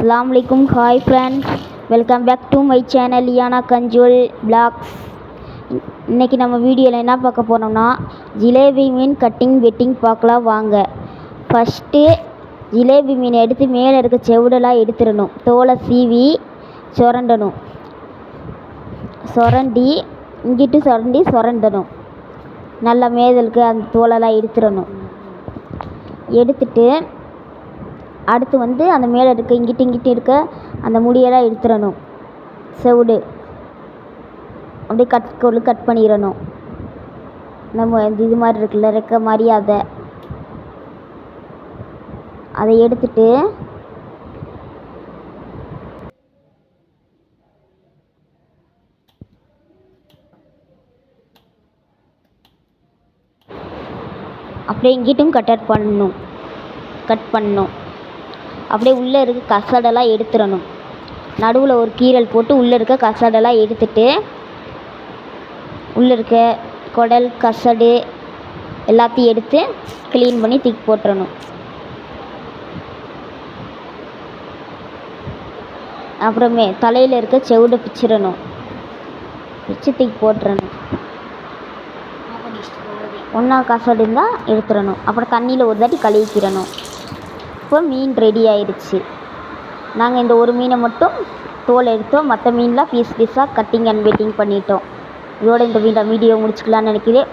Assalamualaikum, hi friends, welcome back to my channel Liana Kanjul Vlogs. இன்னைக்கு நம்ம வீடியோவில் என்ன பார்க்க போனோம்னா ஜிலேபி மீன் கட்டிங் வெட்டிங் பார்க்கலாம் வாங்க. ஃபஸ்ட்டு ஜிலேபி மீன் எடுத்து மேலே இருக்க செவுடெல்லாம் எடுத்துடணும். தோலை சீவி சுரண்டணும். இங்கிட்டு சுரண்டணும். நல்லா மேதலுக்கு அந்த தோலெல்லாம் எடுத்துடணும். எடுத்துட்டு அடுத்து அந்த மேலே இருக்க இங்கிட்டு இருக்க அந்த முடியெல்லாம் எடுத்துடணும். செவுடு அப்படியே கட் பண்ணிடணும். நம்ம இது மாதிரி இருக்குல்ல ரெக்க மாதிரி அதை எடுத்துட்டு அப்படியே இங்கிட்டும் கட் பண்ணணும். அப்படியே உள்ளே இருக்க கசடெல்லாம் எடுத்துடணும். நடுவில் ஒரு கீரல் போட்டு உள்ளே இருக்க கசடெல்லாம் எடுத்துட்டு உள்ளே இருக்க குடல் கசடு எல்லாத்தையும் எடுத்து க்ளீன் பண்ணி தூக்கி போட்டுறணும். அப்புறமே தலையில் இருக்க செவுடை பிச்சு தூக்கி போட்டுறணும். ஒன்றா கசடு இருந்தால் எடுத்துடணும். அப்புறம் தண்ணியில் ஒரு தாட்டி கழுவிக்கிறணும். இப்போ மீன் ரெடி ஆயிடுச்சு. நாங்கள் இந்த ஒரு மீனை மட்டும் தோல் எடுத்தோம். மற்ற மீன்லாம் பீஸாக கட்டிங் அண்ட் வெட்டிங் பண்ணிட்டோம். இதோட இந்த வீடியோ முடிச்சுக்கலான்னு நினைக்கிறேன்.